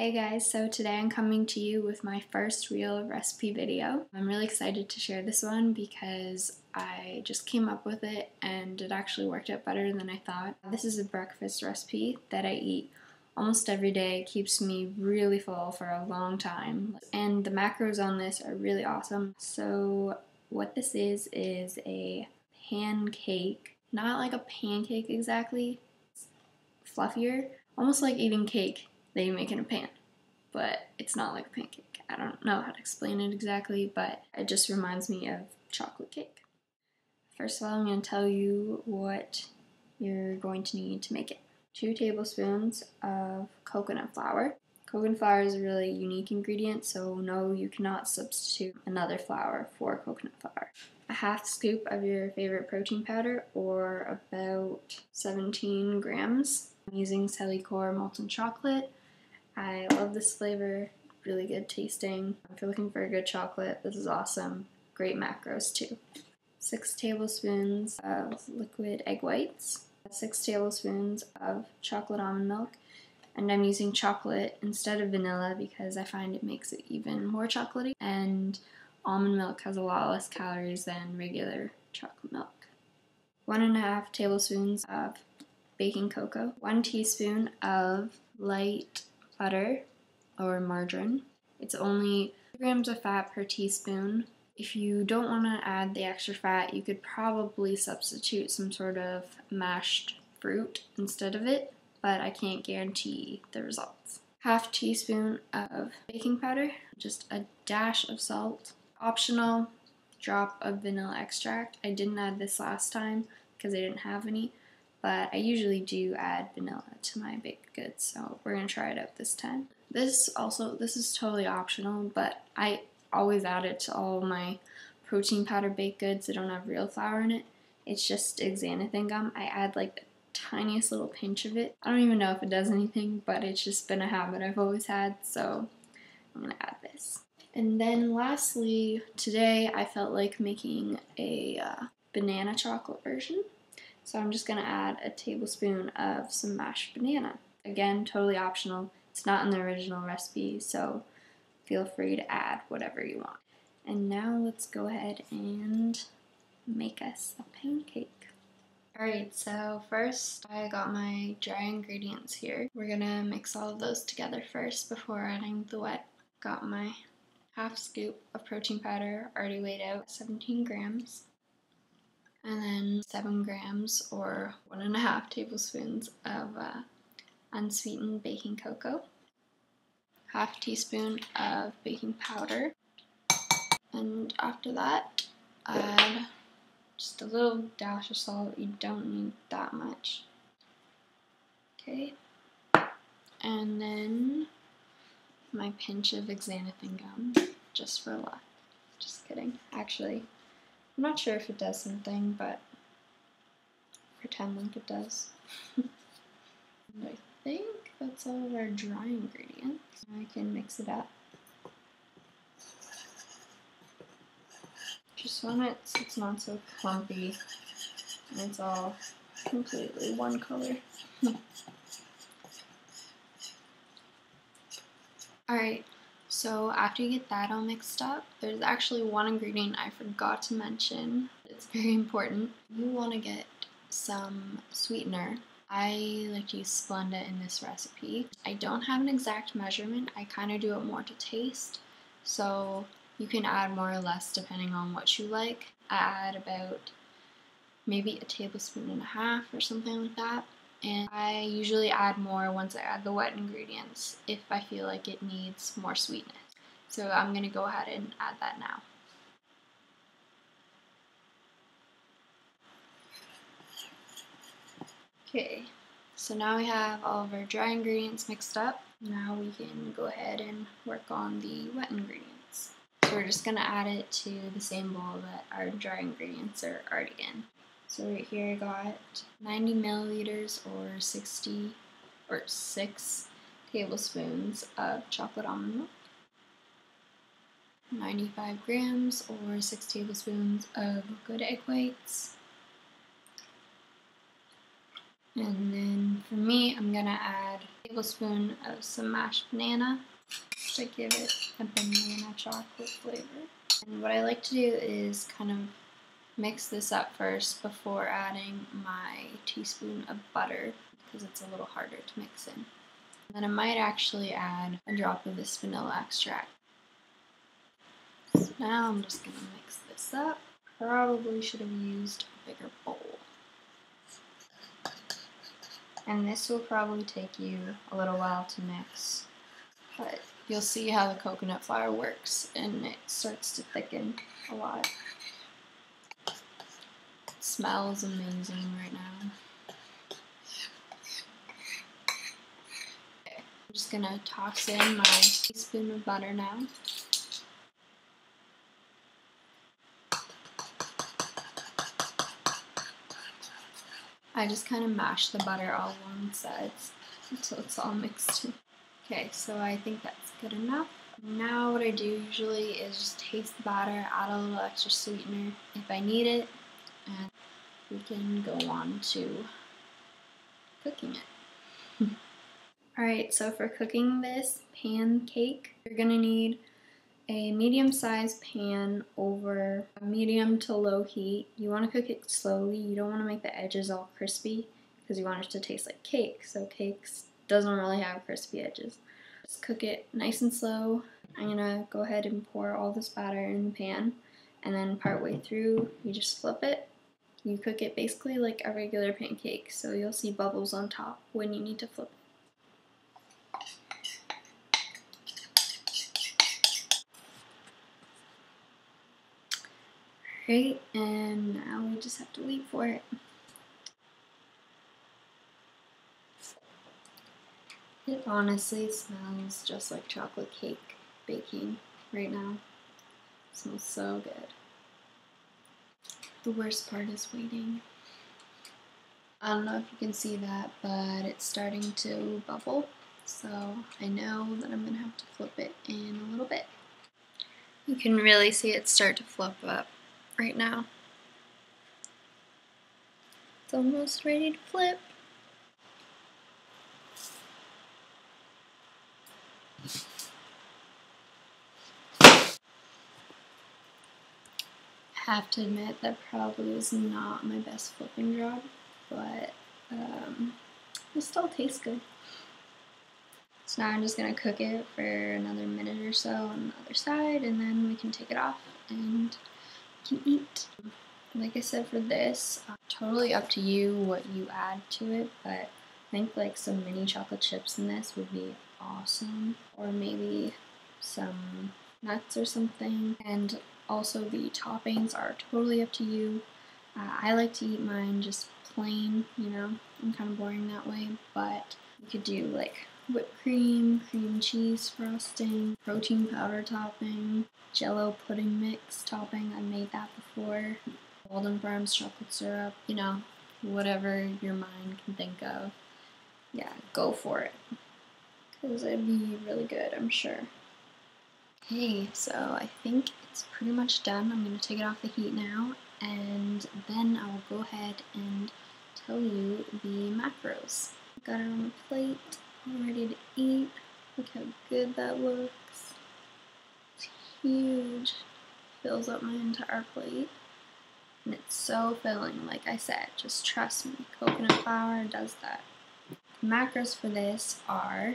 Hey guys, so today I'm coming to you with my first real recipe video. I'm really excited to share this one because I just came up with it and it actually worked out better than I thought. This is a breakfast recipe that I eat almost every day. It keeps me really full for a long time. And the macros on this are really awesome. So what this is a pancake. Not like a pancake exactly, it's fluffier. Almost like eating cake that you make in a pan, but it's not like a pancake. I don't know how to explain it exactly, but it just reminds me of chocolate cake. First of all, I'm going to tell you what you're going to need to make it. 2 tablespoons of coconut flour. Coconut flour is a really unique ingredient, so no, you cannot substitute another flour for coconut flour. A half scoop of your favorite protein powder, or about 17 grams. I'm using Cellucor Molten chocolate. I love this flavor, really good tasting. If you're looking for a good chocolate, this is awesome. Great macros too. 6 tablespoons of liquid egg whites, 6 tablespoons of chocolate almond milk, and I'm using chocolate instead of vanilla because I find it makes it even more chocolatey, and almond milk has a lot less calories than regular chocolate milk. 1.5 tablespoons of baking cocoa, 1 teaspoon of light butter or margarine. It's only 2 grams of fat per teaspoon. If you don't want to add the extra fat, you could probably substitute some sort of mashed fruit instead of it, but I can't guarantee the results. Half teaspoon of baking powder, just a dash of salt, optional drop of vanilla extract. I didn't add this last time because I didn't have any, but I usually do add vanilla to my baked goods, so we're going to try it out this time. This is totally optional, but I always add it to all my protein powder baked goods that don't have real flour in it. It's just xanthan gum. I add like the tiniest little pinch of it. I don't even know if it does anything, but it's just been a habit I've always had, so I'm going to add this. And then lastly, today I felt like making a banana chocolate version. So I'm just going to add a tablespoon of some mashed banana. Again, totally optional. It's not in the original recipe, so feel free to add whatever you want. And now let's go ahead and make us a pancake. Alright, so first I got my dry ingredients here. We're going to mix all of those together first before adding the wet. Got my half scoop of protein powder already weighed out, 17 grams. And then 7 grams or 1.5 tablespoons of unsweetened baking cocoa, half teaspoon of baking powder, and after that add just a little dash of salt. You don't need that much. Okay, and then my pinch of xanthan gum, just for luck. Just kidding. Actually, I'm not sure if it does something, but pretend like it does. And I think that's all of our dry ingredients. I can mix it up. Just want it so it's not so clumpy and it's all completely one color. Alright, so after you get that all mixed up, there's actually one ingredient I forgot to mention. It's very important. You want to get some sweetener. I like to use Splenda in this recipe. I don't have an exact measurement. I kind of do it more to taste, so you can add more or less depending on what you like. I add about maybe 1.5 tablespoons or something like that, and I usually add more once I add the wet ingredients if I feel like it needs more sweetness. So I'm going to go ahead and add that now. Okay, so now we have all of our dry ingredients mixed up. Now we can go ahead and work on the wet ingredients. So we're just going to add it to the same bowl that our dry ingredients are already in. So right here I got 90 milliliters or 6 tablespoons of chocolate almond milk, 95 grams or 6 tablespoons of liquid egg whites, and then for me I'm going to add tablespoon of some mashed banana to give it a banana chocolate flavor. And what I like to do is kind of mix this up first before adding my teaspoon of butter because it's a little harder to mix in. And then I might actually add a drop of this vanilla extract. So now I'm just going to mix this up. Probably should have used a bigger bowl. And this will probably take you a little while to mix, but you'll see how the coconut flour works and it starts to thicken a lot. It smells amazing right now. Okay, I'm just gonna toss in my teaspoon of butter now. I just kind of mash the butter all along the sides until it's all mixed in. Okay, so I think that's good enough. Now what I do usually is just taste the batter, add a little extra sweetener if I need it, and we can go on to cooking it. Alright, so for cooking this pancake, you're going to need a medium-sized pan over a medium to low heat. You want to cook it slowly. You don't want to make the edges all crispy because you want it to taste like cake. So cakes doesn't really have crispy edges. Just cook it nice and slow. I'm going to go ahead and pour all this batter in the pan, and then partway through you just flip it. You cook it basically like a regular pancake, so you'll see bubbles on top when you need to flip it. Great, and now we just have to wait for it. It honestly smells just like chocolate cake baking right now. It smells so good. The worst part is waiting. I don't know if you can see that, but it's starting to bubble. So I know that I'm gonna have to flip it in a little bit. You can really see it start to flip up right now. It's almost ready to flip. I have to admit that probably was not my best flipping job, but it still tastes good. So now I'm just going to cook it for another minute or so on the other side, and then we can take it off and we can eat. Like I said, for this, totally up to you what you add to it, but I think like some mini chocolate chips in this would be awesome, or maybe some nuts or something. And also the toppings are totally up to you. I like to eat mine just plain, you know, I'm kind of boring that way, but you could do like whipped cream, cream cheese frosting, protein powder topping, jello pudding mix topping. I made that before. Molten farms chocolate syrup, you know, whatever your mind can think of. Yeah, go for it. Because it'd be really good, I'm sure. Okay, so I think it's pretty much done. I'm going to take it off the heat now, and then I will go ahead and tell you the macros. Got it on the plate, all ready to eat. Look how good that looks. It's huge. Fills up my entire plate. And it's so filling, like I said, just trust me, coconut flour does that. The macros for this are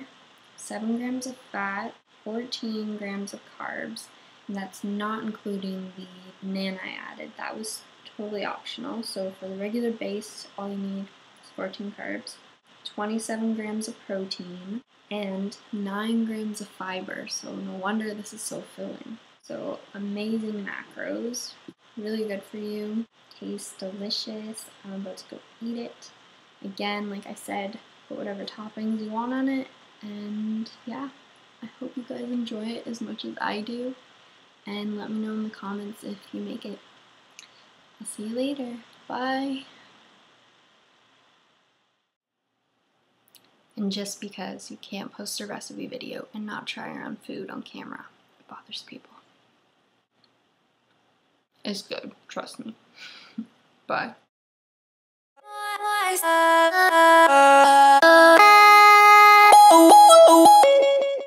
7 grams of fat, 14 grams of carbs, and that's not including the banana I added. That was totally optional. So for the regular base, all you need is 14 carbs, 27 grams of protein, and 9 grams of fiber. So no wonder this is so filling. So amazing macros, really good for you, tastes delicious. I'm about to go eat it. Again, like I said, put whatever toppings you want on it, and yeah, I hope you guys enjoy it as much as I do, and let me know in the comments if you make it. I'll see you later. Bye. And just because you can't post a recipe video and not try your own food on camera, it bothers people. It's good, trust me. Bye.